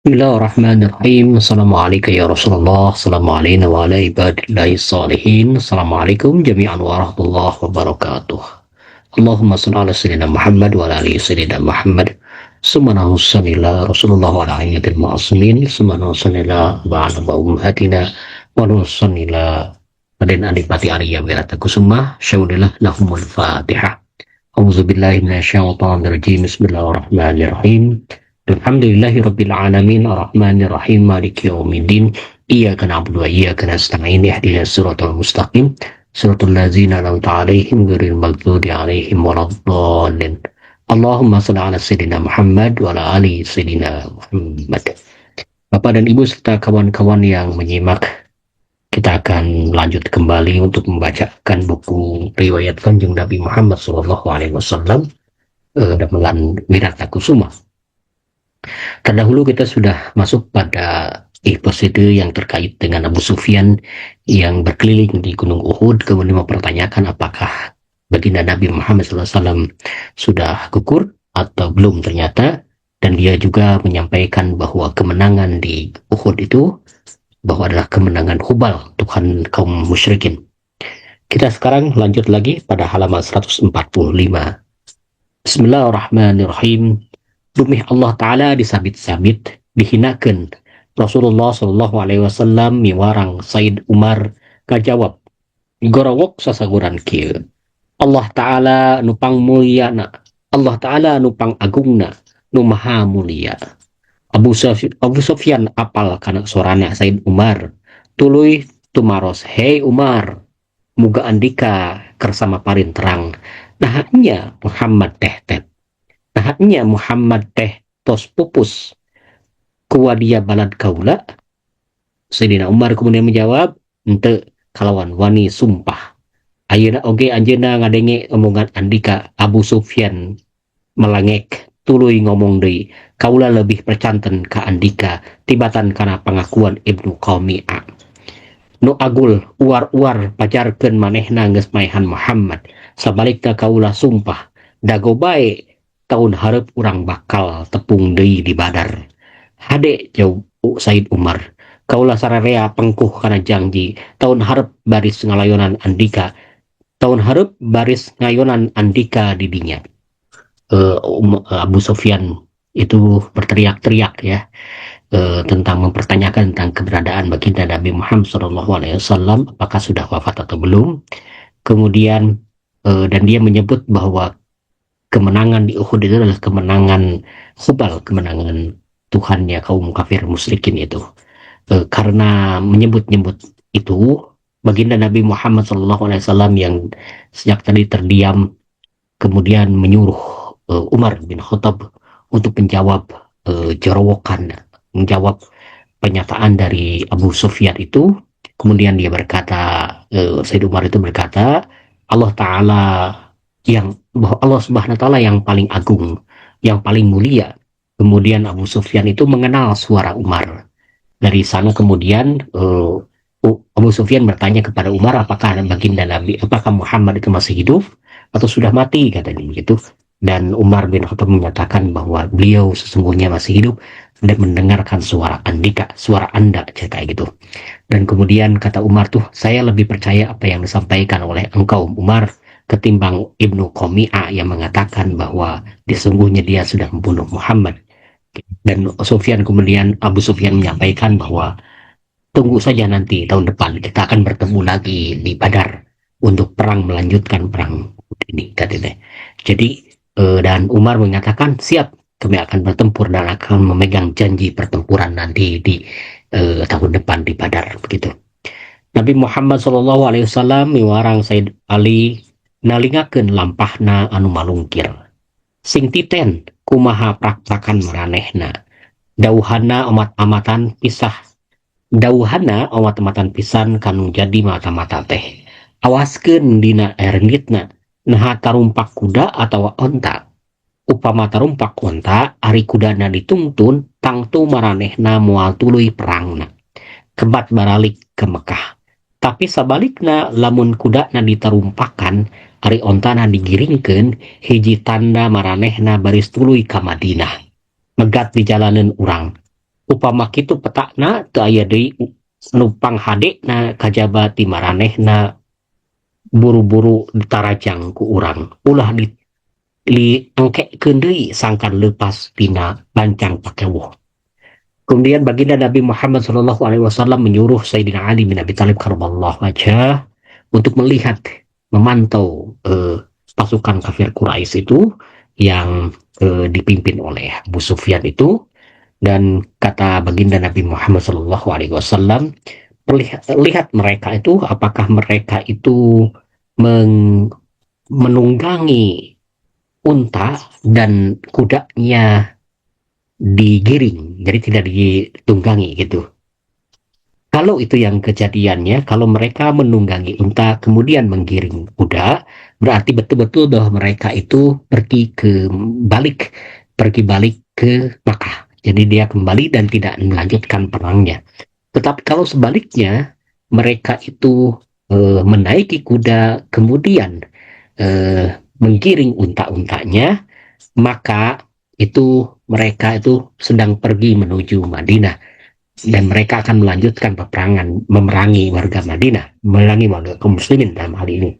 Bismillahirrahmanirrahim. Assalamualaikum ya Rasulullah. Assalamualaikum wa ala ibadillahi salihin. Assalamualaikum jami'an warahmatullahi wabarakatuh. Allahumma salli ala sayyidina Muhammad wa ala ali sayyidina Muhammad. Sumanahu salila Rasulullah wa ala ayatil ma'asmin. Sumanahu salila wa ala ummahatina wa nusalila Raden Adipati Arya Wirata Kusuma. Syaudilah lahumul fatihah. Auzubillahi minasyaitonirrajim. Bismillahirrahmanirrahim. Alhamdulillahi Rabbil Alamin Ar-Rahmanir-Rahim Maliki Yawmiddin Iyyaka na'budu wa iyyaka nasta'in ihdinas siratal mustaqim siratal ladzina an'amta 'alaihim ghairil maghdubi 'alaihim waladdallin. Allahumma shalli ala sayyidina Muhammad wa ala ali sayyidina Muhammad. Bapak dan Ibu serta kawan-kawan yang menyimak, kita akan lanjut kembali untuk membacakan buku riwayat Kanjeng Nabi Muhammad sallallahu alaihi wasallam dalam Wirata Kusuma. Terdahulu kita sudah masuk pada episode yang terkait dengan Abu Sufyan yang berkeliling di Gunung Uhud, kemudian mempertanyakan apakah baginda Nabi Muhammad SAW sudah gugur atau belum ternyata, dan dia juga menyampaikan bahwa kemenangan di Uhud itu bahwa adalah kemenangan Hubal, Tuhan kaum musyrikin. Kita sekarang lanjut lagi pada halaman 145. Bismillahirrahmanirrahim. Dumih Allah Ta'ala disabit-sabit, dihinakan. Rasulullah Sallallahu Alaihi Wasallam miwarang Said Umar kajawab, gorawok sasaguran kieu. Allah Ta'ala nupang mulia na, Allah Ta'ala nupang agungna, numaha mulia. Abu Sufyan apal kana sorana Said Umar, tuluy tumaros, hei Umar, muga andika kersama parin terang, nahanya Muhammad teh. Nahatnya Muhammad teh tos pupus kuwadia balad kaula. Sayyidina Umar kemudian menjawab, ente kalawan wani sumpah. Ayeuna oge anjeuna ngadenge omongan andika Abu Sufyan melangek tuluy ngomong deui, kaula lebih percanten ka andika tibatan kana pangakuan Ibnu Qami'ah. Nu agul uar-uar pajarkeun manehna geus maehan Muhammad, sabalikna kaula sumpah dago bae tahun harap urang bakal tepung deui di Badar. Hade jauh Said Umar, kaulah sararea pengkuh kana janji tahun harap baris ngalayonan andika, tahun harap baris ngayonan andika di dinya. Abu Sufyan itu berteriak-teriak ya, tentang mempertanyakan tentang keberadaan baginda Nabi Muhammad SAW, apakah sudah wafat atau belum. Kemudian dan dia menyebut bahwa kemenangan di Uhud itu adalah kemenangan Hubal, kemenangan Tuhannya kaum kafir musyrikin itu. Karena menyebut-nyebut itu, baginda Nabi Muhammad SAW yang sejak tadi terdiam, kemudian menyuruh Umar bin Khattab untuk menjawab jerowokan, menjawab pernyataan dari Abu Sufyan itu. Kemudian dia berkata, Sayyid Umar itu berkata, Allah Ta'ala yang bahwa Allah Subhanahu wa Ta'ala yang paling agung, yang paling mulia. Kemudian Abu Sufyan itu mengenal suara Umar. Dari sana kemudian Abu Sufyan bertanya kepada Umar, apakah baginda Nabi, apakah Muhammad itu masih hidup atau sudah mati, katanya begitu. Dan Umar bin Khattab menyatakan bahwa beliau sesungguhnya masih hidup dan mendengarkan suara andika, suara anda, cerita gitu. Dan kemudian kata Umar tuh, saya lebih percaya apa yang disampaikan oleh engkau Umar ketimbang Ibnu Qami'ah yang mengatakan bahwa sesungguhnya dia sudah membunuh Muhammad. Dan Abu Sufyan menyampaikan bahwa tunggu saja nanti tahun depan kita akan bertemu lagi di Badar untuk perang, melanjutkan perang ini, katanya. Jadi dan Umar mengatakan siap, kami akan bertempur dan akan memegang janji pertempuran nanti di tahun depan di Badar, begitu. Nabi Muhammad SAW miwarang Said Ali nalingakeun lampahna anu malungkir. Sing titen kumaha praktakan maranehna. Dauhana amat-amatan pisah. Dauhana amat-amatan pisan kanu jadi mata-mata teh. Awaskeun dina erengitna naha tarumpak kuda atau onta. Upama tarumpak onta ari kudana ditungtun tangtu maranehna moal tuluy perangna. Kebat baralik ke Mekah. Tapi sabalikna lamun kudana ditarumpakan ari ontana digiringkeun, hiji tanda maranehna baris tuluy ka Madinah. Megat di jalanan urang. upama kitu petakna teu aya deui nupang hade na kajaba ti maranehna buru-buru ditarajang ku urang ulah di engkekeun deui sangkan leupas tina bancang pakewuh. Kemudian baginda Nabi Muhammad SAW menyuruh Sayyidina Ali bin Abi Thalib karramallahu wajhah untuk melihat, memantau pasukan kafir Quraisy itu yang dipimpin oleh Abu Sufyan itu. Dan kata baginda Nabi Muhammad SAW, lihat mereka itu, apakah mereka itu menunggangi unta dan kudanya digiring, jadi tidak ditunggangi gitu. Kalau itu yang kejadiannya, kalau mereka menunggangi unta kemudian menggiring kuda, berarti betul-betul bahwa mereka itu pergi balik ke Makkah. Jadi dia kembali dan tidak melanjutkan perangnya. Tetapi kalau sebaliknya, mereka itu menaiki kuda kemudian menggiring unta-untanya, maka itu mereka itu sedang pergi menuju Madinah dan mereka akan melanjutkan peperangan, memerangi warga Madinah, memerangi warga kaum muslimin dalam hal ini.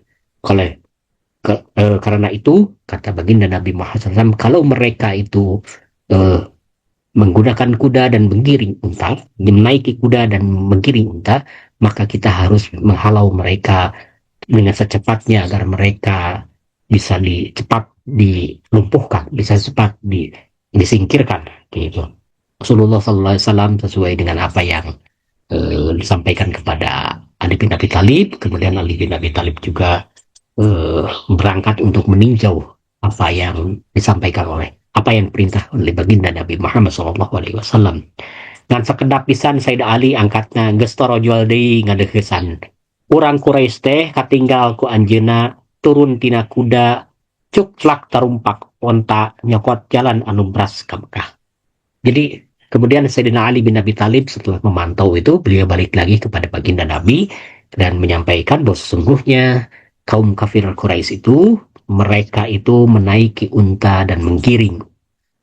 Karena itu kata baginda Nabi Muhammad SAW, kalau mereka itu menggunakan kuda dan menggiring unta, menaiki kuda dan menggiring unta, maka kita harus menghalau mereka dengan secepatnya agar mereka bisa cepat dilumpuhkan, bisa cepat disingkirkan gitu. Rasulullah SAW sesuai dengan apa yang disampaikan kepada Ali bin Abi Thalib, kemudian Ali bin Abi Thalib juga berangkat untuk meninjau apa yang disampaikan apa yang perintah oleh baginda Nabi Muhammad SAW. Dan sekedap pisan Sayyidah Ali angkatna geus torojol deui ngadeuheusan. Urang Quraisy teh katinggal ku anjeunna turun tina kuda cuklak tarumpak onta nyokot jalan anu bras ka Mekah. Jadi kemudian Sayyidina Ali bin Abi Thalib setelah memantau itu, beliau balik lagi kepada baginda Nabi dan menyampaikan bahwa sesungguhnya kaum kafir Quraisy itu, mereka itu menaiki unta dan menggiring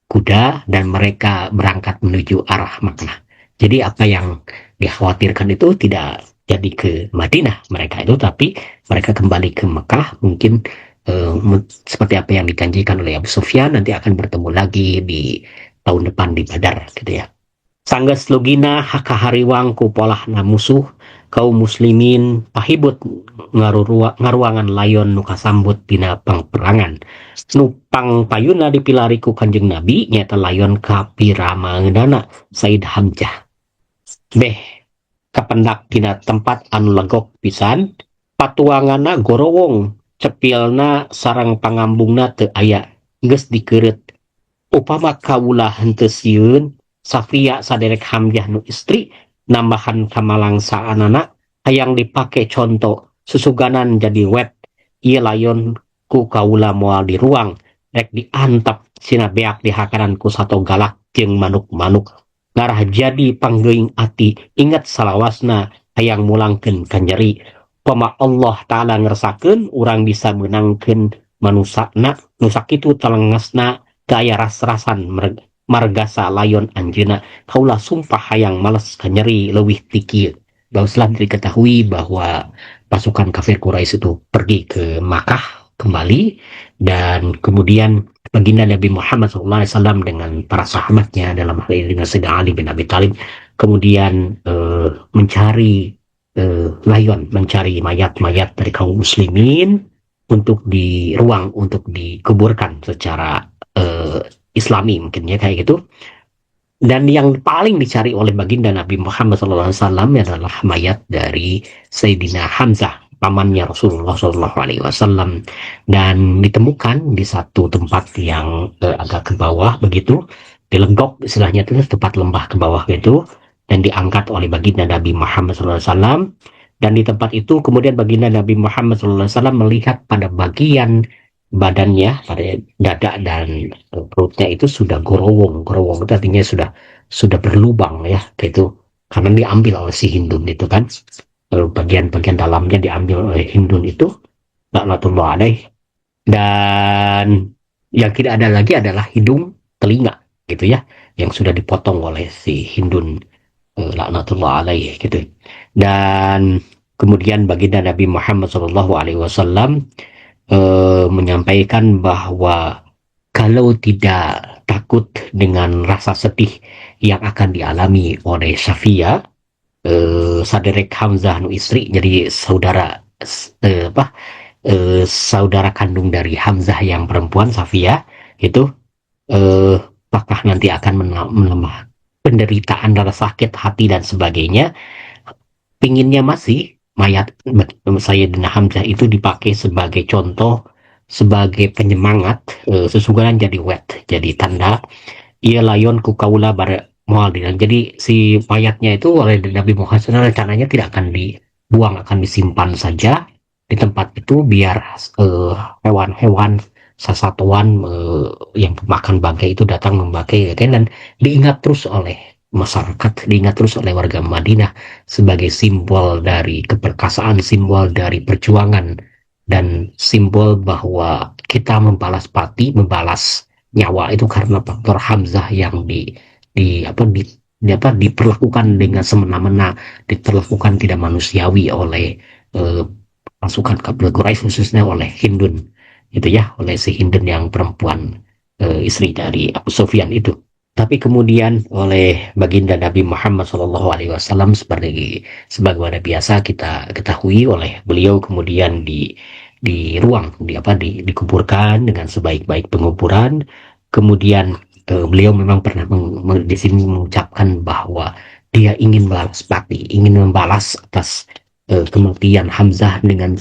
kuda dan mereka berangkat menuju arah Makkah. Jadi apa yang dikhawatirkan itu tidak jadi ke Madinah mereka itu, tapi mereka kembali ke Mekah, mungkin seperti apa yang dijanjikan oleh Abu Sufyan, nanti akan bertemu lagi di tahun depan di Badar gitu ya. Sanggeus lugina hakahariwang ku polahna musuh kaum muslimin pahibut ngaruangan layon nu kasambut dina pangperangan. Nupang payuna dipilari ku Kanjeng Nabi nyata layon kapiramaeunana Said Hamzah. Beh kapendak dina tempat anu legok pisan, patuangana gorowong, cepilna sareng pangambungna teu aya, geus dikeureut. Upama kawula henteu sieun Safia saderek Hamzah nu istri nambahan kamalangsaanana hayang dipake contoh susuganan jadi web ieu layon ku kawula moal di ruang rek diantap sina beak dihakaran ku sato galak jeung manuk-manuk ngarah jadi panggeuing ati ingat salawasna hayang mulangkeun ka nyeri. Pama Allah Ta'ala ngersakeun urang bisa menangkeun manusana nu sakitu talengasna gaya ras-rasan margasa layon anjeuna kaula sumpah hayang males ka nyeri leuwih ti kieu. Baguslah diketahui bahwa pasukan kafir Quraisy itu pergi ke Makkah kembali, dan kemudian baginda Nabi Muhammad SAW dengan para sahabatnya dalam hal ini dengan Sayyidina Ali bin Abi Thalib kemudian mencari layon, mencari mayat-mayat dari kaum muslimin untuk di ruang untuk dikuburkan secara Islami mungkin ya kayak gitu. Dan yang paling dicari oleh baginda Nabi Muhammad SAW adalah mayat dari Sayyidina Hamzah, pamannya Rasulullah SAW, dan ditemukan di satu tempat yang agak ke bawah begitu, di lenggok istilahnya itu tempat lembah ke bawah gitu, dan diangkat oleh baginda Nabi Muhammad SAW. Dan di tempat itu kemudian baginda Nabi Muhammad SAW melihat pada bagian badannya, pada dada dan perutnya itu sudah gorowong itu artinya sudah berlubang ya gitu, karena diambil oleh si Hindun itu kan, bagian-bagian dalamnya diambil oleh Hindun itu laknatullah alaih. Dan yang tidak ada lagi adalah hidung, telinga gitu ya, yang sudah dipotong oleh si Hindun, laknatullah alaih gitu. Dan kemudian baginda Nabi Muhammad SAW menyampaikan bahwa kalau tidak takut dengan rasa sedih yang akan dialami oleh Safia, saderek Hamzah nu istri, jadi saudara apa, saudara kandung dari Hamzah yang perempuan Safia itu, eh, apakah nanti akan menambah penderitaan, rasa sakit hati dan sebagainya. Pinginnya masih mayat Sayyidina Hamzah itu dipakai sebagai contoh, sebagai penyemangat, sesugaran jadi wet, jadi tanda ia layon ku kaula bar moal. Jadi si mayatnya itu oleh Nabi Muhammad SAW rencananya tidak akan dibuang, akan disimpan saja di tempat itu biar hewan-hewan sasatuan yang pemakan bangkai itu datang memakai, ya kan, dan diingat terus oleh masyarakat, diingat terus oleh warga Madinah sebagai simbol dari keperkasaan, simbol dari perjuangan, dan simbol bahwa kita membalas pati, membalas nyawa itu karena faktor Hamzah yang diperlakukan dengan semena-mena, diperlakukan tidak manusiawi oleh eh, pasukan kabilah Quraisy, khususnya oleh Hindun itu ya, oleh si Hindun yang perempuan, istri dari Abu Sufyan itu. Tapi kemudian oleh baginda Nabi Muhammad SAW, seperti sebagaimana biasa kita ketahui, oleh beliau kemudian di ruang dikuburkan dengan sebaik-baik penguburan. Kemudian beliau memang pernah di sini mengucapkan bahwa dia ingin membalas bakti, ingin membalas atas kematian Hamzah dengan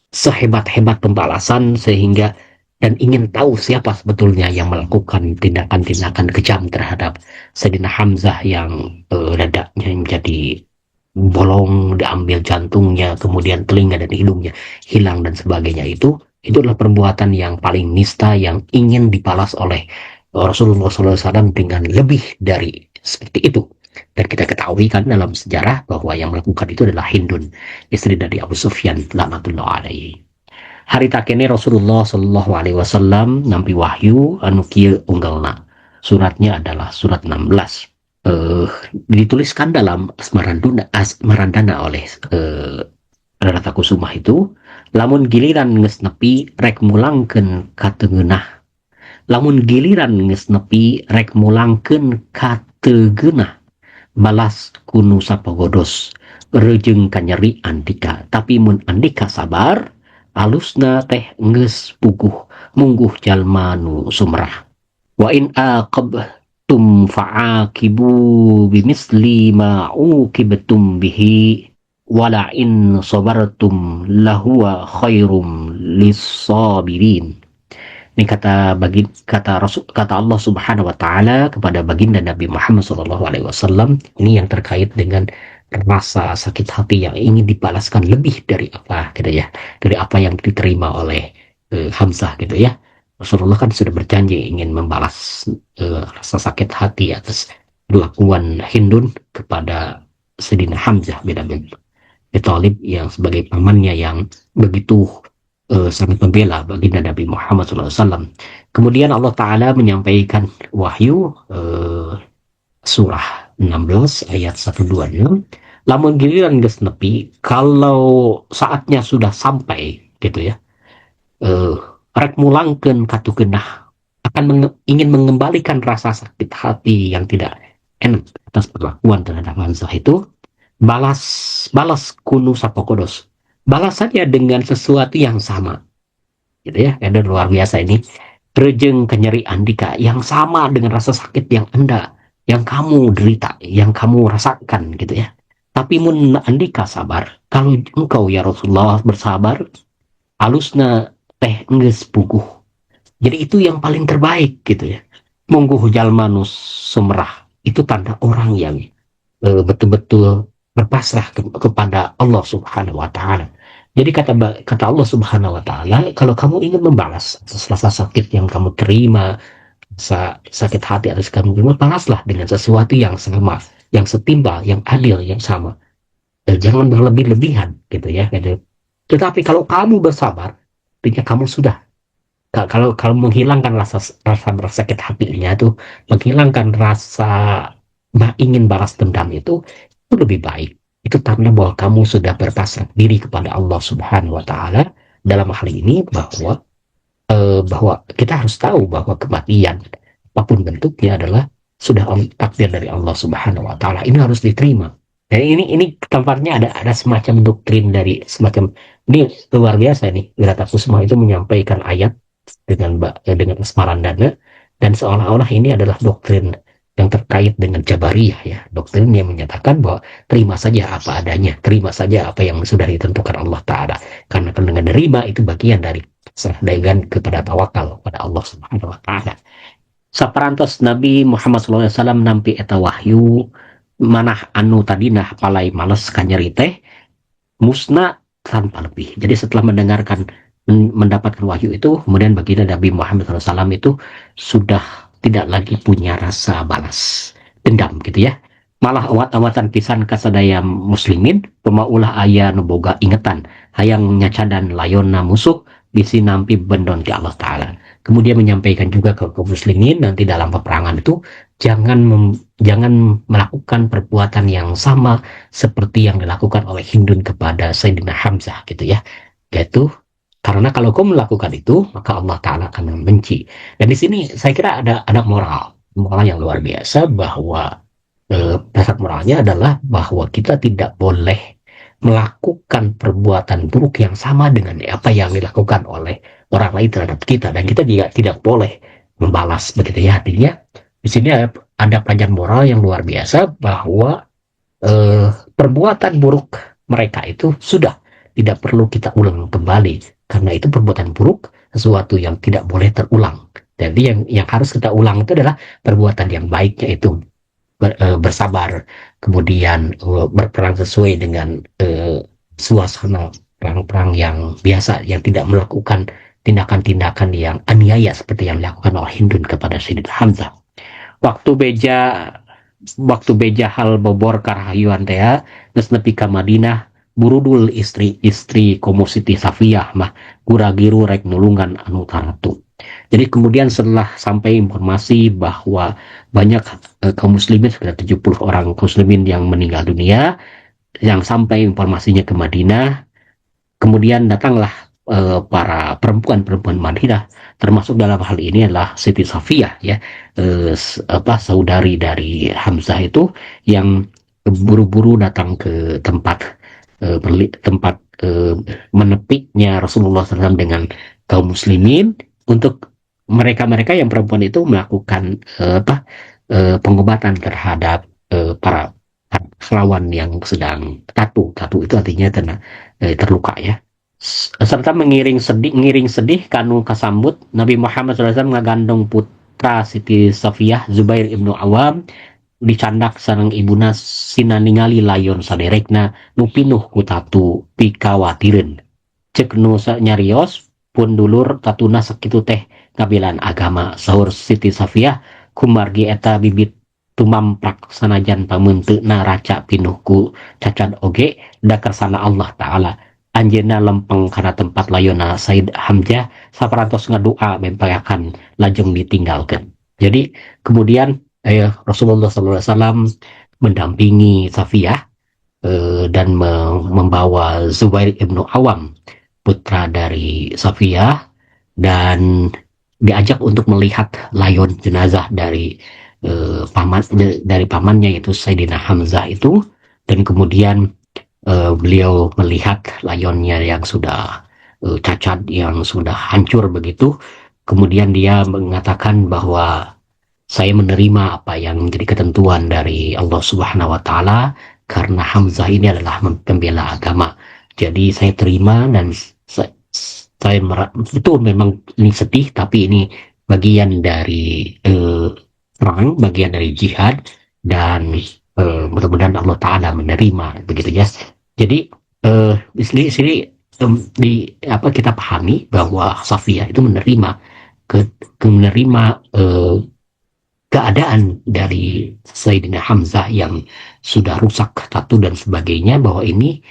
sehebat-hebat pembalasan, sehingga dan ingin tahu siapa sebetulnya yang melakukan tindakan-tindakan kejam terhadap Sayyidina Hamzah yang dadanya menjadi bolong, diambil jantungnya, kemudian telinga dan hidungnya hilang dan sebagainya. Itu adalah perbuatan yang paling nista, yang ingin dibalas oleh Rasulullah SAW dengan lebih dari seperti itu. Dan kita ketahui kan dalam sejarah bahwa yang melakukan itu adalah Hindun, istri dari Abu Sufyan laknatullah alaihi. Hari takene Rasulullah Shallallahu Alaihi Wasallam nampi wahyu anu kieu unggalna. Suratnya adalah surat 16. Dituliskan dalam Asmarandana oleh Rata Kusumah itu, lamun giliran geus nepi rek mulangkeun ka teungeunah. Lamun giliran geus nepi rek mulangkeun ka teugeunah, balas kunu sapagodos reujeng ka nyeri andika. Tapi mun andika sabar, alusna teh geus puguh mungguh jalma nu sumrah. Wa in aqabtum fa'aqibu bimisli ma uqibtum bihi wala in sabartum lahuwa khairum lis-sabirin. Ini kata Allah Subhanahu wa taala kepada baginda Nabi Muhammad SAW, ini yang terkait dengan rasa sakit hati yang ingin dibalaskan lebih dari apa gitu ya, dari apa yang diterima oleh Hamzah gitu ya. Rasulullah kan sudah berjanji ingin membalas rasa sakit hati atas perlakuan Hindun kepada Sayyidina Hamzah bin Abi Thalib yang sebagai pamannya yang begitu sangat membela baginda Nabi Muhammad SAW. Kemudian Allah Ta'ala menyampaikan wahyu, surah 16 ayat 126. Lamun giliran geus nepi, kalau saatnya sudah sampai gitu ya, rek mulangkeun katukeunah, akan ingin mengembalikan rasa sakit hati yang tidak enak atas perlakuan terhadap Hamzah itu, balas kunu sapokodos, balas saja dengan sesuatu yang sama gitu ya. Ada luar biasa ini, rejeng kenyeri andika, yang sama dengan rasa sakit yang kamu derita, yang kamu rasakan gitu ya. Tapi mun andika sabar, kalau engkau ya Rasulullah bersabar, alusna teh geus puguh. Jadi itu yang paling terbaik gitu ya. Mungguh jalmanus sumrah, itu tanda orang yang betul-betul berpasrah kepada Allah Subhanahu wa taala. Jadi kata Allah Subhanahu wa taala, kalau kamu ingin membalas atas rasa sakit yang kamu terima, sakit hati atas kamu terima, balaslah dengan sesuatu yang sama, yang setimbal, yang adil, yang sama. Dan jangan berlebih-lebihan gitu ya. Gitu. Tetapi kalau kamu bersabar, artinya kamu sudah Kalau kalau menghilangkan rasa rasa sakit hatinya tuh, menghilangkan rasa ingin balas dendam itu lebih baik. Itu tanda bahwa kamu sudah berpasrah diri kepada Allah Subhanahu wa taala dalam hal ini, bahwa kita harus tahu bahwa kematian apapun bentuknya adalah sudah takdir dari Allah Subhanahu wa taala. Ini harus diterima. Dan ini tempatnya ada semacam doktrin dari semacam, ini luar biasa nih. Wiratakusuma itu menyampaikan ayat dengan Smarandana, dan seolah-olah ini adalah doktrin yang terkait dengan Jabariyah ya. Doktrin yang menyatakan bahwa terima saja apa adanya, terima saja apa yang sudah ditentukan Allah Ta'ala. Karena dengan nerima itu bagian dari serah dengan kepada tawakal pada Allah Subhanahu wa taala. Saparantos Nabi Muhammad SAW nampi eta wahyu manah anu tadinah palai males kanyeri teh musna tanpa lebih. Jadi setelah mendapatkan wahyu itu, kemudian baginda Nabi Muhammad SAW itu sudah tidak lagi punya rasa balas dendam gitu ya. Malah awat-awatan pisan kasadaya muslimin pemaulah aya nuboga ingetan hayang nyacadan layonna musuh bisi nampi bendon ke Allah Ta'ala. Kemudian menyampaikan juga ke muslimin nanti dalam peperangan itu jangan melakukan perbuatan yang sama seperti yang dilakukan oleh Hindun kepada Sayyidina Hamzah gitu ya. Yaitu karena kalau kau melakukan itu, maka Allah Ta'ala akan membenci. Dan di sini saya kira ada moral yang luar biasa, bahwa dasar moralnya adalah bahwa kita tidak boleh melakukan perbuatan buruk yang sama dengan apa yang dilakukan oleh orang lain terhadap kita, dan kita juga tidak boleh membalas begitu ya. Artinya di sini ada pelajaran moral yang luar biasa bahwa perbuatan buruk mereka itu sudah tidak perlu kita ulang kembali, karena itu perbuatan buruk, sesuatu yang tidak boleh terulang. Jadi yang harus kita ulang itu adalah perbuatan yang baik, yaitu bersabar, kemudian berperang sesuai dengan suasana perang-perang yang biasa, yang tidak melakukan tindakan-tindakan yang aniaya seperti yang dilakukan oleh Hindun kepada Sayyidina Hamzah. Waktu beja waktu beja hal bobor karahayuan teh geus nepi ka Madinah, burudul istri-istri komo Siti Safiyah mah guragiru rek nulungan anu taratu. Jadi kemudian setelah sampai informasi bahwa banyak kaum muslimin, sekitar 70 orang muslimin yang meninggal dunia, yang sampai informasinya ke Madinah, kemudian datanglah para perempuan-perempuan Madinah, termasuk dalam hal ini adalah Siti Safiyah ya, saudari dari Hamzah itu, yang buru-buru datang ke tempat menepiknya Rasulullah SAW dengan kaum muslimin, untuk mereka-mereka yang perempuan itu melakukan pengobatan terhadap para lawan yang sedang tatu itu artinya terluka ya. Serta ngiring sedih kanu kasambut Nabi Muhammad SAW ngagandong putra Siti Safiyah Zubair ibnu Awam, dicandak sareng ibuna sina ningali layon saderekna nu pinuh ku tatu pikawatireun. Cek nu nyarios pun dulur tatuna sakitu teh ngabilan agama, sahur Siti Safiyah, kumargi eta bibit tumamprak sanajan pamunteuna raca pinuh ku cacat oge da kersana Allah Ta'ala. Anjeunna lempeng karena tempat layona Said Hamzah, saparantos ngadua mempayakan lajeng ditinggalkan. Jadi kemudian Rasulullah SAW mendampingi Safiyah dan membawa Zubair ibnu Awam, putra dari Safiyah, dan diajak untuk melihat layon jenazah dari pamannya, yaitu Sayyidina Hamzah itu. Dan kemudian beliau melihat layonnya yang sudah cacat, yang sudah hancur begitu. Kemudian dia mengatakan bahwa saya menerima apa yang menjadi ketentuan dari Allah Subhanahu wa Ta'ala, karena Hamzah ini adalah pembela agama. Jadi saya terima, dan saya itu memang ini sedih, tapi ini bagian dari perang, bagian dari jihad, dan mudah-mudahan Allah Ta'ala menerima begitu ya. Jadi di sini kita pahami bahwa Safiyah itu menerima keadaan dari Sayyidina Hamzah yang sudah rusak tatu dan sebagainya, bahwa ini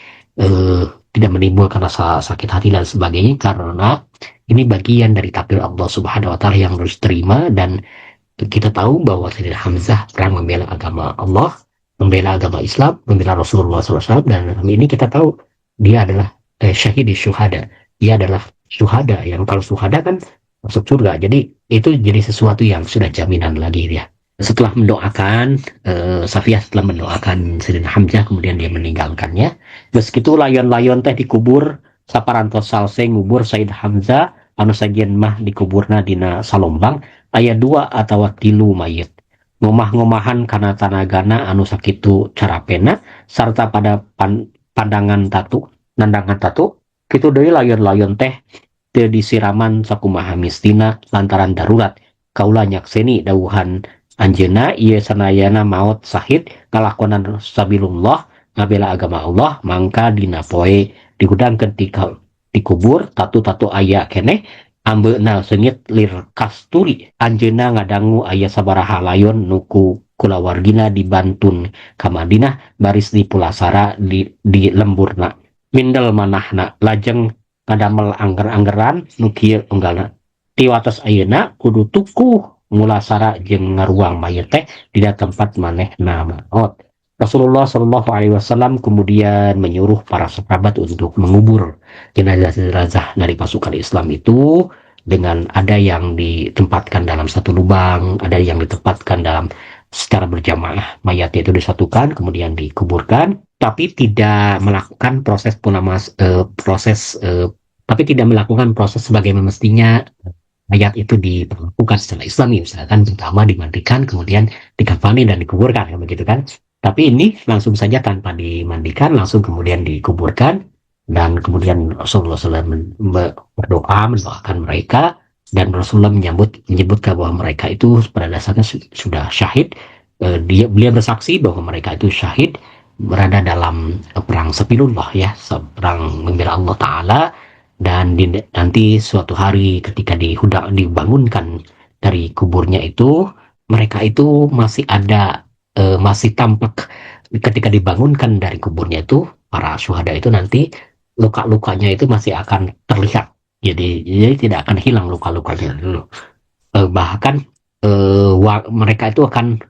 tidak menimbulkan rasa sakit hati dan sebagainya, karena Ini bagian dari takdir Allah Subhanahu Wa Taala yang harus terima. Dan kita tahu bahwa Sayyidina Hamzah perang membela agama Allah, membela agama Islam, membela Rasulullah SAW, dan ini kita tahu dia adalah syahid syuhada. Dia adalah syuhada yang kalau syuhada kan masuk surga. Jadi itu jadi sesuatu yang sudah jaminan lagi dia. Setelah mendoakan Safiyah setelah mendoakan Sayyidina Hamzah, kemudian dia meninggalkannya. Meskitu layon-layon teh dikubur saparantos salse ngubur Sayyid Hamzah anu sajian mah dikuburna dina Salombang aya 2 atau 3 mayit ngomah-ngomahan karena tanagana anu sakitu carapena serta pada pandangan tatu nandangan tatu kitu deui layon-layon teh teu disiraman sakumaha mistina lantaran darurat kaula nyakseni dawuhan anjeuna ieu sanayana maot sahid ngalakonan sabilullah ngabela agama Allah mangka dina poe digudang ketika dikubur tatu-tatu aya keneh ambeuna sengit lir kasturi anjeuna ngadangu aya sabaraha layon nuku kulawargina dibantun ka Madinah baris di pulasara di lemburna mindel manahna lajeng ngadamel angger-anggeran nu kieu unggalna tiwatos ayeuna kudu tukuh mulasara jeung ngaruang mayit teh dina tempat manehna maot. Rasulullah Shallallahu Alaihi Wasallam kemudian menyuruh para sahabat untuk mengubur jenazah-jenazah dari pasukan Islam itu dengan ada yang ditempatkan dalam satu lubang, ada yang ditempatkan dalam secara berjamaah, mayatnya itu disatukan kemudian dikuburkan, tapi tidak melakukan proses tapi tidak melakukan proses sebagaimana mestinya mayat itu diperlakukan secara Islami, misalkan pertama dimandikan kemudian dikafani dan dikuburkan, begitu kan? Tapi ini langsung saja tanpa dimandikan, langsung kemudian dikuburkan, dan kemudian Rasulullah SAW berdoa, mendoakan mereka, dan Rasulullah menyebutkan bahwa mereka itu pada dasarnya sudah syahid. Beliau bersaksi bahwa mereka itu syahid berada dalam perang Sabilillah, ya, perang membela Allah Ta'ala, dan nanti suatu hari ketika dibangunkan dari kuburnya itu, mereka itu masih ada masih tampak ketika dibangunkan dari kuburnya itu para syuhada itu nanti luka-lukanya itu masih akan terlihat, jadi tidak akan hilang luka-lukanya dulu. Bahkan mereka itu akan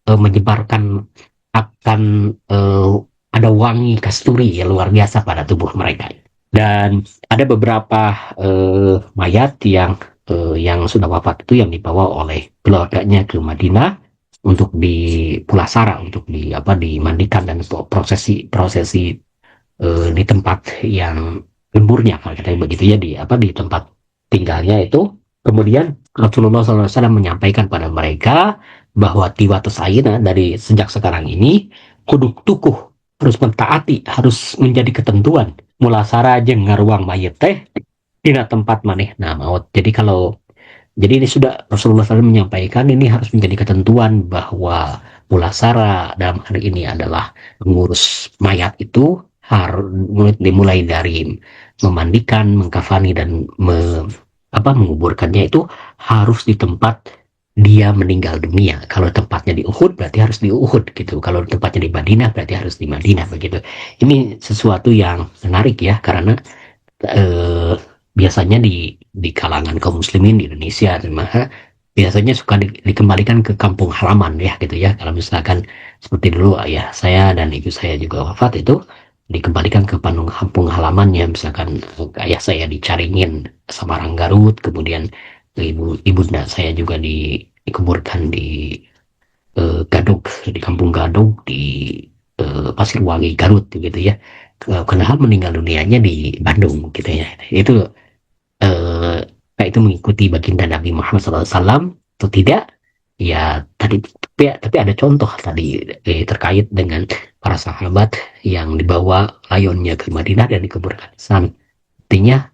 menyebarkan akan ada wangi kasturi ya luar biasa pada tubuh mereka. Dan ada beberapa mayat yang sudah wafat itu yang dibawa oleh keluarganya ke Madinah untuk dipulasara, untuk dimandikan dan prosesi di tempat yang lemburnya kalau kita begitu ya, di tempat tinggalnya itu. Kemudian Rasulullah SAW menyampaikan pada mereka bahwa tiwatus ayeuna dari sejak sekarang ini kudu tukuh harus mentaati, harus menjadi ketentuan mulasara jeung ngaruang mayit teh dina tempat manehna maut. Jadi ini sudah Rasulullah SAW menyampaikan ini harus menjadi ketentuan bahwa mulasara dalam hari ini adalah mengurus mayat itu harus dimulai dari memandikan, mengkafani dan menguburkannya itu harus di tempat dia meninggal dunia. Kalau tempatnya di Uhud berarti harus di Uhud gitu. Kalau tempatnya di Madinah berarti harus di Madinah begitu. Ini sesuatu yang menarik ya, karena biasanya di kalangan kaum muslimin di Indonesia biasanya suka dikembalikan ke kampung halaman ya gitu ya. Kalau misalkan seperti dulu ayah saya dan ibu saya juga wafat, itu dikembalikan ke kampung halamannya. Misalkan ayah saya di Caringin, Samarang, Garut, kemudian ibunda saya juga dikuburkan di Gadug, di kampung Gadug di Pasirwangi, Garut gitu ya. Padahal meninggal dunianya di Bandung gitu ya. Itu itu mengikuti baginda Nabi Muhammad SAW atau tidak ya. Tapi ada contoh tadi terkait dengan para sahabat yang dibawa layonnya ke Madinah dan dikuburkan di sana. Artinya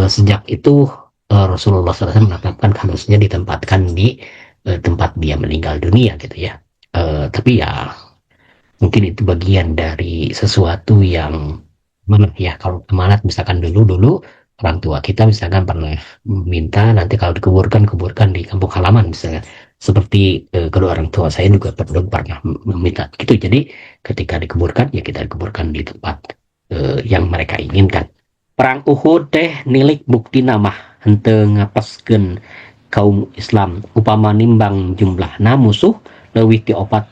sejak itu Rasulullah SAW menetapkan harusnya ditempatkan di tempat dia meninggal dunia gitu ya. Tapi ya mungkin itu bagian dari sesuatu yang ya, kalau amanat misalkan dulu orang tua kita misalkan pernah minta nanti kalau kuburkan di kampung halaman misalnya, seperti kedua orang tua saya juga pernah meminta gitu. Jadi ketika dikuburkan ya kita dikuburkan di tempat yang mereka inginkan. Perang Uhud teh nilik bukti nama henteu ngapaskeun kaum Islam upama nimbang jumlahna musuh leuwih ti opat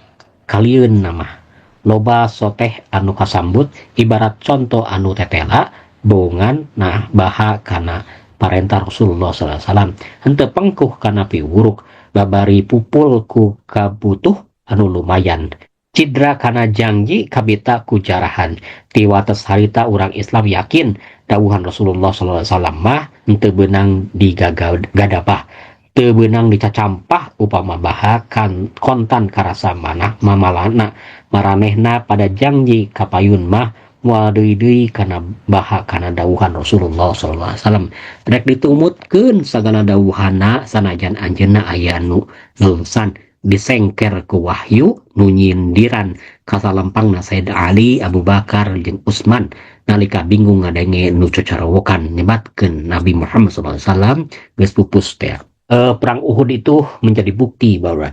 kalieun nama loba soteh anu kasambut ibarat contoh anu tetela bohongan nah baha kana parentah Rasulullah SAW henteu pengkuh kana piwuruk babari pupul ku kabutuh anu lumayan cidra kana janji kabita kujarahan tiwates harita urang Islam yakin dawuhan Rasulullah SAW mah henteu beunang digadapah teu beunang dicacampah upama bahakan kontan karasa manah mamalana maranehna pada janji kapayun mah moal deui-deui kana baha kana dawuhan Rasulullah sallallahu alaihi wasallam rek ditumutkeun sagala dawuhana sanajan anjeunna aya nu ngelusan disengker ku wahyu nu nyindiran kasalempangna Sayyid Ali Abu Bakar jeung Utsman nalika bingung ngadenge nu cocarowokan nyebatkeun Nabi Muhammad sallallahu alaihi wasallam geus pupus teh. Perang Uhud itu menjadi bukti bahwa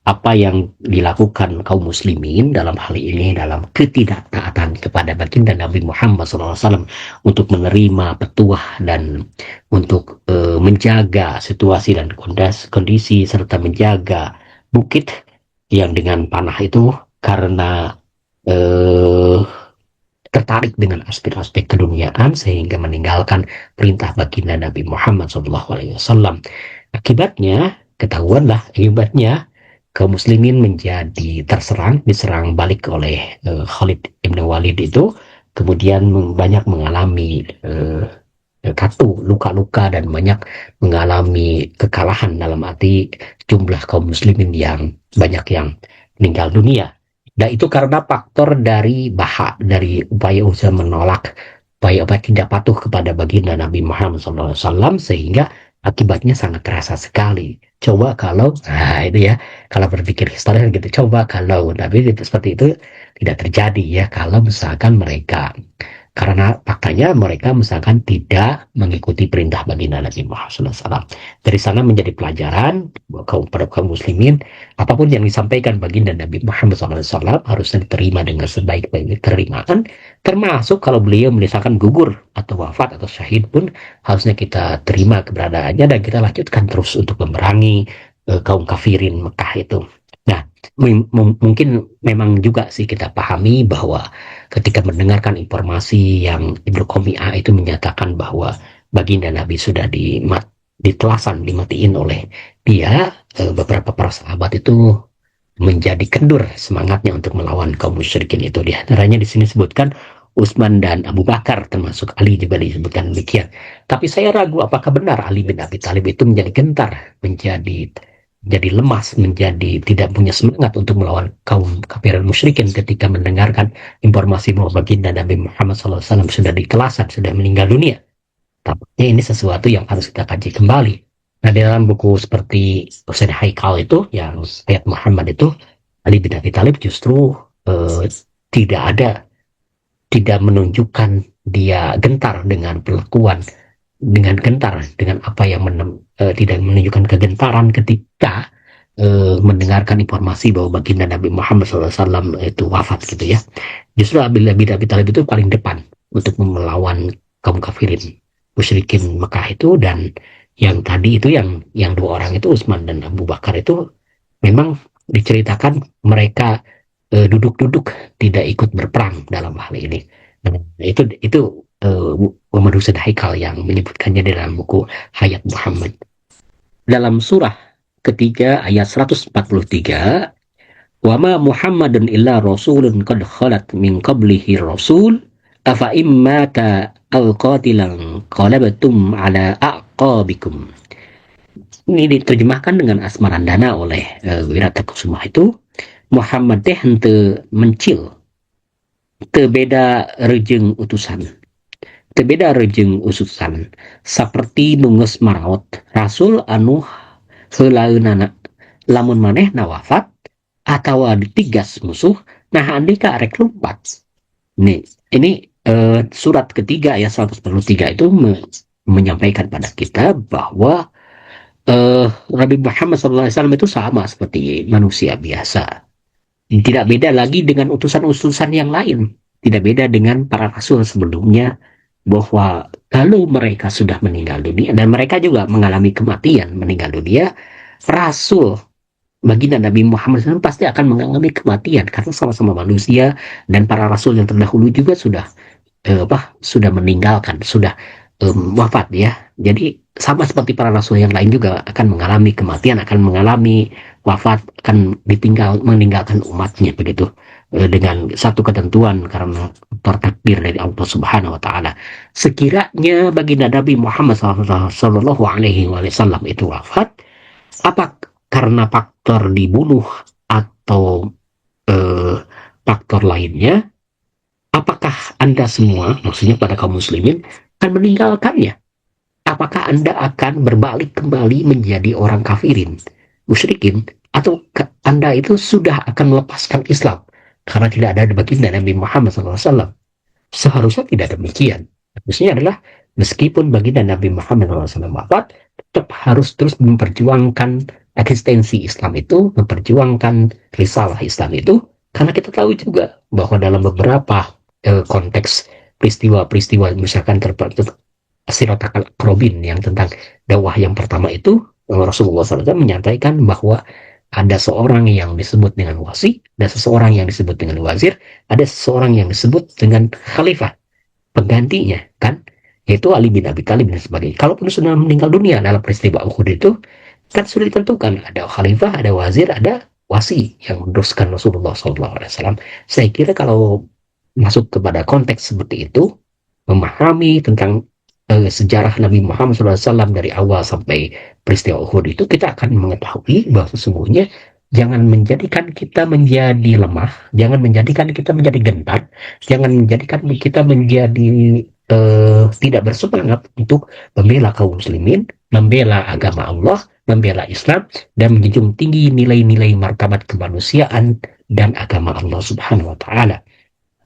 apa yang dilakukan kaum muslimin dalam hal ini dalam ketidaktaatan kepada baginda Nabi Muhammad SAW untuk menerima petuah dan untuk menjaga situasi dan kondisi serta menjaga bukit yang dengan panah itu karena tertarik dengan aspek-aspek keduniaan sehingga meninggalkan perintah baginda Nabi Muhammad SAW. Akibatnya, ketahuanlah akibatnya kaum muslimin menjadi diserang balik oleh Khalid ibn Walid itu, kemudian banyak mengalami luka-luka dan banyak mengalami kekalahan dalam arti jumlah kaum muslimin yang banyak yang meninggal dunia. Dan itu karena faktor dari dari upaya usaha menolak, upaya tidak patuh kepada baginda Nabi Muhammad SAW sehingga akibatnya sangat terasa sekali. Coba kalau, nah itu ya, kalau berpikir historis gitu, coba kalau, tapi seperti itu tidak terjadi ya, kalau misalkan mereka, karena faktanya mereka misalkan tidak mengikuti perintah baginda Nabi Muhammad SAW. Dari sana menjadi pelajaran pada kaum muslimin, apapun yang disampaikan baginda Nabi Muhammad SAW harusnya diterima dengan sebaik-baiknya terimaan, termasuk kalau beliau misalkan gugur atau wafat atau syahid pun harusnya kita terima keberadaannya dan kita lanjutkan terus untuk memerangi kaum kafirin Mekah itu. Nah, mungkin memang juga sih kita pahami bahwa ketika mendengarkan informasi yang Ibnu Qami'ah itu menyatakan bahwa baginda Nabi sudah dimatiin oleh dia, beberapa para sahabat itu menjadi kendur semangatnya untuk melawan kaum musyrikin itu. Di antaranya di sini disebutkan Utsman dan Abu Bakar, termasuk Ali juga disebutkan demikian. Tapi saya ragu apakah benar Ali bin Abi Thalib itu menjadi gentar, menjadi lemas, menjadi tidak punya semangat untuk melawan kaum kafir musyrikin ketika mendengarkan informasi bahwa baginda Nabi Muhammad SAW sudah dikelasan, sudah meninggal dunia. Tampaknya ini sesuatu yang harus kita kaji kembali. Nah, di dalam buku seperti Husain Haikal itu, yang ayat Muhammad itu, Ali bin Abi Thalib justru tidak menunjukkan dia gentar dengan perlakuan, dengan apa yang tidak menunjukkan kegentaran ketika mendengarkan informasi bahwa baginda Nabi Muhammad SAW itu wafat gitu ya. Justru Abi Thalib itu paling depan untuk melawan kaum kafirin musyrikin Mekah itu, dan yang tadi itu yang dua orang itu Utsman dan Abu Bakar itu memang diceritakan mereka duduk-duduk tidak ikut berperang dalam hal ini. Nah, itu Muhammad Husain Haikal yang menyebutkannya dalam buku Hayat Muhammad. Dalam surah ketiga ayat 143, wa ma Muhammadun illa rasulun qad khalat min qablihi rasul afa immata al-qatilan qalabtum ala aqabikum. Ini diterjemahkan dengan asmarandana oleh Wiratakusuma itu, Muhammad teh henteu mencil teu beda rejeng utusan saperti nunges maraot rasul anu heulaeunana lamun manehna wafat atawa ditigas musuh nah andika arek lumpat. Ini surat ketiga ayat 143 itu menyampaikan pada kita bahwa Nabi Muhammad SAW itu sama seperti manusia biasa, tidak beda lagi dengan utusan-utusan yang lain. tidak beda dengan para rasul sebelumnya, bahwa kalau mereka sudah meninggal dunia dan mereka juga mengalami kematian meninggal dunia, rasul baginda Nabi Muhammad SAW pasti akan mengalami kematian karena sama-sama manusia, dan para rasul yang terdahulu juga sudah meninggalkan, sudah wafat ya. Jadi sama seperti para rasul yang lain juga akan mengalami kematian, akan mengalami wafat, akan meninggalkan umatnya begitu. Dengan satu ketentuan karena takdir dari Allah Subhanahu wa taala. Sekiranya baginda Nabi Muhammad sallallahu alaihi wasallam itu wafat, apa karena faktor dibunuh atau eh, faktor lainnya, apakah Anda semua, maksudnya pada kaum muslimin, akan meninggalkannya? Apakah Anda akan berbalik kembali menjadi orang kafirin, musyrikin, atau Anda itu sudah akan melepaskan Islam karena tidak ada baginda Nabi Muhammad SAW? Seharusnya tidak demikian. Harusnya adalah meskipun baginda Nabi Muhammad SAW wafat, tetap harus terus memperjuangkan eksistensi Islam itu, memperjuangkan risalah Islam itu, karena kita tahu juga bahwa dalam beberapa konteks peristiwa-peristiwa, misalkan Sirat Al-Akrobin yang tentang dakwah yang pertama itu, Rasulullah SAW menyampaikan bahwa ada seorang yang disebut dengan wasi, ada seseorang yang disebut dengan wazir, ada seseorang yang disebut dengan khalifah, penggantinya kan, yaitu Ali bin Abi Thalib dan sebagainya. Kalaupun sudah meninggal dunia dalam peristiwa Uhud itu, kan sudah ditentukan ada khalifah, ada wazir, ada wasi yang meneruskan Rasulullah SAW. Saya kira kalau masuk kepada konteks seperti itu, memahami tentang sejarah Nabi Muhammad SAW dari awal sampai peristiwa Uhud itu, kita akan mengetahui bahwa sesungguhnya jangan menjadikan kita menjadi lemah, jangan menjadikan kita menjadi gentar, jangan menjadikan kita menjadi tidak bersemangat untuk membela kaum muslimin, membela agama Allah, membela Islam, dan menjunjung tinggi nilai-nilai martabat kemanusiaan dan agama Allah Subhanahu wa taala.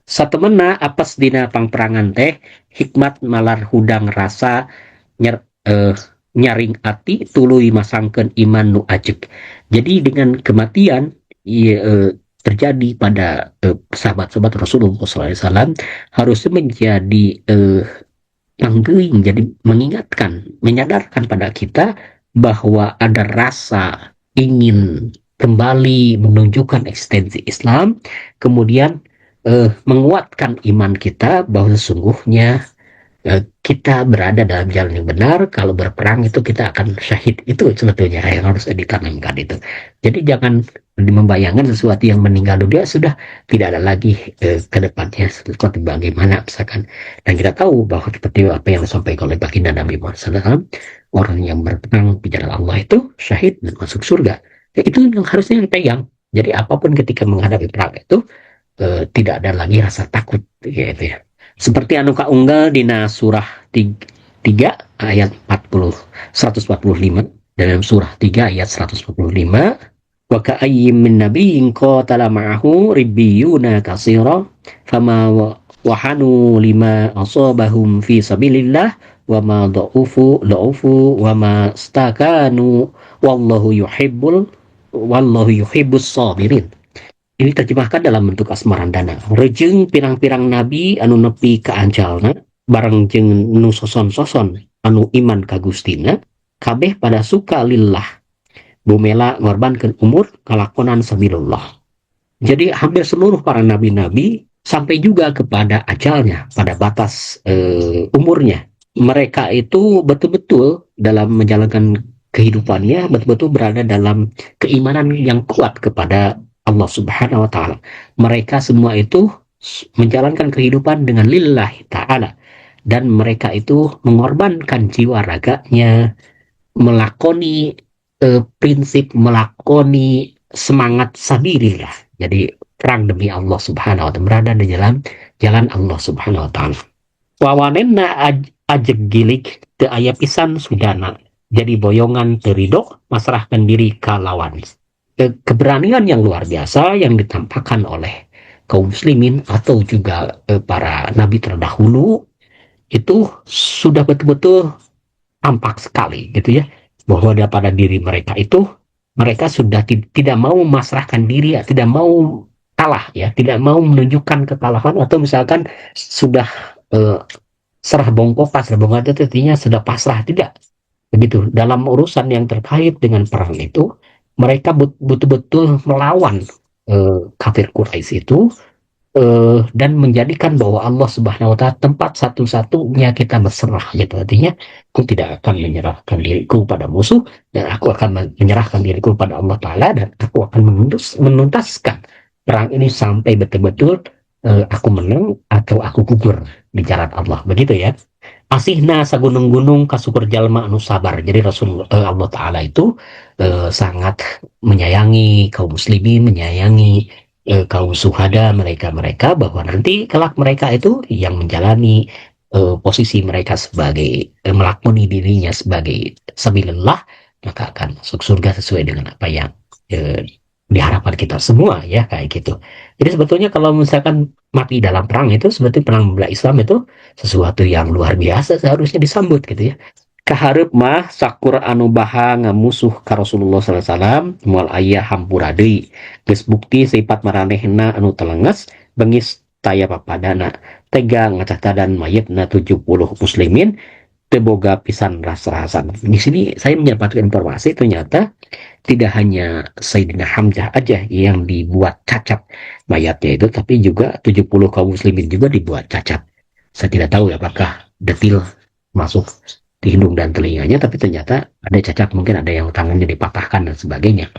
Satemena apes dina pangperangan teh hikmat malar hudang rasa nyaring ati tuluy masangkeun iman nu ajeg. Jadi dengan kematian terjadi pada sahabat-sahabat Rasulullah SAW, harusnya menjadi jadi mengingatkan, menyadarkan pada kita bahwa ada rasa ingin kembali menunjukkan eksistensi Islam, kemudian menguatkan iman kita bahwa sesungguhnya kita berada dalam jalan yang benar. Kalau berperang itu kita akan syahid, itu sebetulnya yang harus ditanamkan itu. Jadi jangan membayangkan sesuatu yang meninggal dunia sudah tidak ada lagi ke depannya seperti bagaimana misalkan. Dan kita tahu bahwa seperti apa yang disampaikan oleh baginda Nabi Muhammad SAW, orang yang berperang di jalan Allah itu syahid dan masuk surga. Ya, itu yang harusnya dipegang. Jadi apapun ketika menghadapi perang itu tidak ada lagi rasa takut gitu ya. Seperti anu kaunggal dina surah 3 ayat 145, dalam surah 3 ayat 145, wa ka'ayyim min nabiyyin qatala ma'ahu ribbiyuna katsira fama wahanu lima asabahum fi sabilillah wa ma dha'ufu wa ma stakanu wallahu yuhibbus sabirin. Ini terjemahkan dalam bentuk asmarandana. Rejeng pirang-pirang nabi anu nepi ka ancalna bareng jeung nu soson-soson anu iman ka Gustina, kabeh pada suka lillah, bumela ngorbankeun umur kalakonan sabilillah. Jadi hampir seluruh para nabi-nabi sampai juga kepada ajalnya, pada batas umurnya. Mereka itu betul-betul dalam menjalankan kehidupannya, betul-betul berada dalam keimanan yang kuat kepada Allah Subhanahu wa taala. Mereka semua itu menjalankan kehidupan dengan lillahi taala, dan mereka itu mengorbankan jiwa raganya, melakoni prinsip, melakoni semangat sabilillah. Jadi perang demi Allah Subhanahu wa taala, berada di jalan Allah Subhanahu wa taala. Wawanenna ajeg gilik teu aya pisan sudana, jadi boyongan terido masrahkan diri ka lawan. Keberanian yang luar biasa yang ditampakkan oleh kaum muslimin atau juga para nabi terdahulu itu sudah betul-betul tampak sekali gitu ya, bahwa pada diri mereka itu mereka sudah tidak mau memasrahkan diri, tidak mau kalah ya, tidak mau menunjukkan kekalahan atau misalkan sudah serah bongkok, pasrah bongkok itu artinya sudah pasrah, tidak begitu. Dalam urusan yang terkait dengan perang itu mereka betul-betul melawan kafir Quraisy itu, dan menjadikan bahwa Allah Subhanahu wa taala tempat satu-satunya kita berserah gitu. Artinya aku tidak akan menyerahkan diriku pada musuh, dan aku akan menyerahkan diriku pada Allah taala, dan aku akan menuntaskan perang ini sampai betul-betul aku menang atau aku gugur di jalan Allah, begitu ya. Asihna sagunung-gunung kasukur jalma anu sabar. Jadi Rasul Allah Ta'ala itu sangat menyayangi kaum muslimin, menyayangi kaum suhada, mereka-mereka, bahwa nanti kelak mereka itu yang menjalani posisi mereka sebagai melakoni dirinya sebagai sabilillah, maka akan masuk surga sesuai dengan apa yang eh, diharapkan kita semua ya, kayak gitu. Jadi sebetulnya kalau misalkan mati dalam perang itu, sebetulnya perang membela Islam itu sesuatu yang luar biasa, seharusnya disambut gitu ya. Kaharep mah sakur anu baha ngamusuh ka Rasulullah sallallahu alaihi wasallam moal aya hampura deui, geus bukti sifat maranehna anu telenges bengis taya papadana, tega ngacatadan mayitna 70 muslimin, teu boga pisan ras-rasan. Di sini saya mendapatkan informasi ternyata tidak hanya Sayyidina Hamzah aja yang dibuat cacat mayatnya itu, tapi juga 70 kaum muslimin juga dibuat cacat. Saya tidak tahu ya apakah detil masuk di hidung dan telinganya, tapi ternyata ada cacat, mungkin ada yang tangannya dipatahkan dan sebagainya.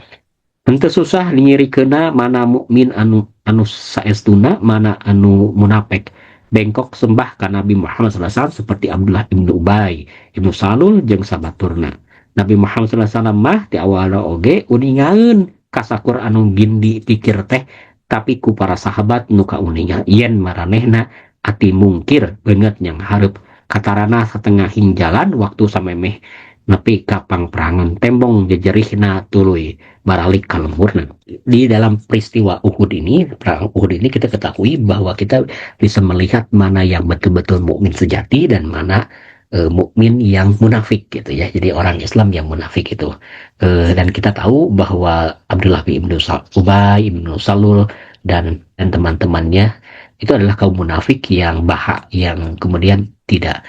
Henteu susah nyirikeuna mana mukmin anu saestuna, mana anu munafik. Bengkok sembah ka Nabi Muhammad SAW seperti Abdullah ibnu Ubay, ibnu Salul jeung sabaturna. Nabi Muhammad SAW mah di awal oge uningaeun kasakur anu gindi pikir teh, tapi ku para sahabat nu kauningan yen maranehna ati mungkir beungeut yang hareup katarana setengah jalan waktu samemeh nepi ka pangperangan tembong jejerihna tuluy baralik ka lemburna. Di dalam peristiwa Uhud ini, perang Uhud ini, kita ketahui bahwa kita bisa melihat mana yang betul-betul mukmin sejati dan mana mukmin yang munafik gitu ya. Jadi orang Islam yang munafik itu. Dan kita tahu bahwa Abdullah bin Ubay, ibnu Salul dan teman-temannya itu adalah kaum munafik yang yang kemudian tidak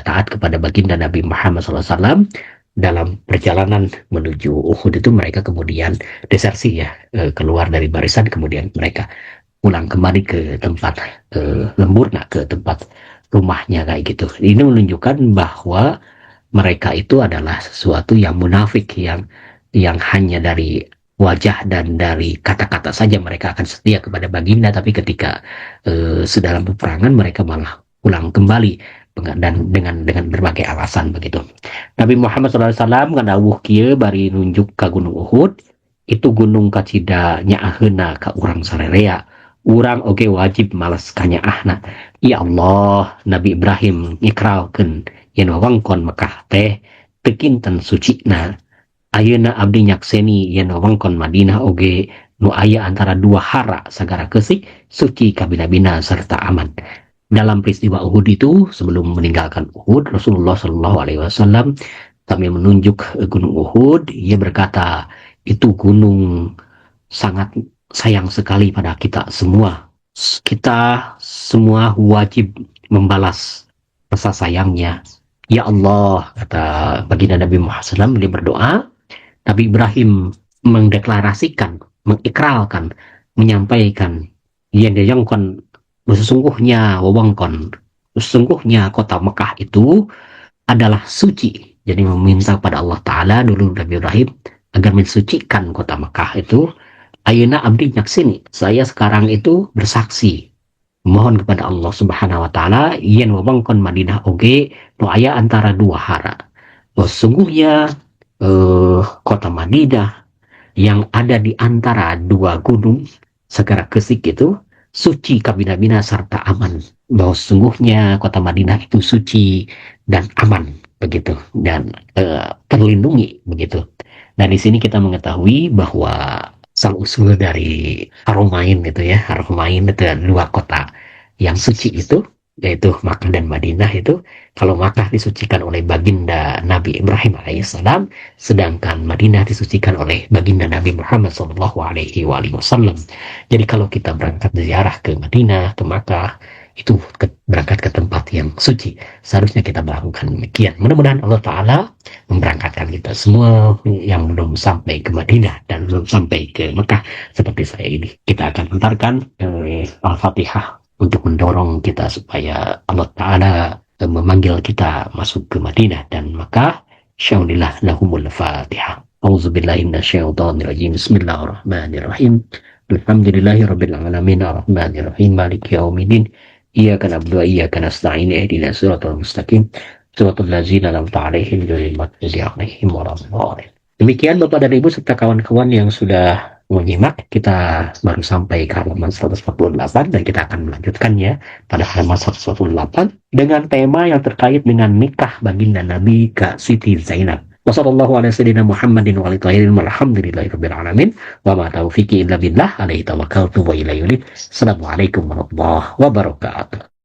taat kepada baginda Nabi Muhammad SAW. Dalam perjalanan menuju Uhud itu mereka kemudian desersi ya, keluar dari barisan, kemudian mereka pulang kembali ke tempat lembur, ke tempat rumahnya kayak gitu. Ini menunjukkan bahwa mereka itu adalah sesuatu yang munafik, yang hanya dari wajah dan dari kata-kata saja mereka akan setia kepada baginda, tapi ketika sedalam peperangan mereka malah pulang kembali dan dengan berbagai alasan begitu. Nabi Muhammad SAW kan dawuh kieu bari nunjuk ka Gunung Uhud, itu gunung kacida nyaaheuna ka urang sarerea, urang oge wajib males kanyaahna. Ya Allah, Nabi Ibrahim ngikralkeun yen wewengkon Mekah teh teu kinten sucina. Ayeuna abdi nyakseni yen wewengkon Madinah oge nu aya antara dua hara sagara keusik suci kabina-bina serta aman. Dalam peristiwa Uhud itu, sebelum meninggalkan Uhud, Rasulullah Shallallahu Alaihi Wasallam kami menunjuk Gunung Uhud. Ia berkata, itu gunung sangat sayang sekali pada kita semua. Kita semua wajib membalas rasa sayangnya. Ya Allah, kata baginda Nabi Muhammad SAW, dia berdoa. Nabi Ibrahim mendeklarasikan, mengikralkan, menyampaikan, yang kon sesungguhnya wewengkon, sesungguhnya kota Mekah itu adalah suci. Jadi meminta pada Allah Ta'ala dulu Nabi Ibrahim agar mensucikan kota Mekah itu. Ayeuna abdi nyaksini, saya sekarang itu bersaksi, mohon kepada Allah Subhanahu Wa Ta'ala yen wewengkon Madinah oge nu aya antara dua hara. Sesungguhnya kota Madinah yang ada di antara dua gunung segara keusik itu suci kabina-bina serta aman, bahwa sesungguhnya kota Madinah itu suci dan aman begitu, dan terlindungi begitu. Dan di sini kita mengetahui bahwa asal usul dari Haromain itu ya, Haromain itu dua kota yang suci itu yaitu Makkah dan Madinah itu, kalau Makkah disucikan oleh baginda Nabi Ibrahim alaihissalam, sedangkan Madinah disucikan oleh baginda Nabi Muhammad sallallahu alaihi wasallam. Jadi kalau kita berangkat ziarah ke Madinah, ke Makkah, itu berangkat ke tempat yang suci. Seharusnya kita melakukan demikian. Mudah-mudahan Allah Ta'ala memberangkatkan kita semua yang belum sampai ke Madinah dan belum sampai ke Mekah seperti saya ini. Kita akan hantarkan Al-Fatihah untuk mendorong kita supaya Allah Ta'ala memanggil kita masuk ke Madinah dan Mekah. Syaulilah lahumul Fatihah. Auzubillahi minasyaitonirrajim. Bismillahirrahmanirrahim. Alhamdulillahi rabbil alamin arrahmanirrahim maliki yaumiddin. Iyyaka na'budu wa iyyaka nasta'in ihdinas siratal mustaqim. Siratal ladzina an'amta 'alaihim ghairil maghdubi 'alaihim waladdallin. Demikian Bapak dan Ibu serta kawan-kawan yang sudah menyimak, kita baru sampai ke halaman 148 dan kita akan melanjutkannya pada halaman 148 dengan tema yang terkait dengan nikah baginda Nabi ke Siti Zainab. Wassallallahu ala sayyidina Muhammadin wa alihi tahirin walhamdulillahirabbil alamin wa ma taufiqi illa billah alaihi tawakkaltu wa ilaihi unib. Assalamualaikum warahmatullahi wabarakatuh.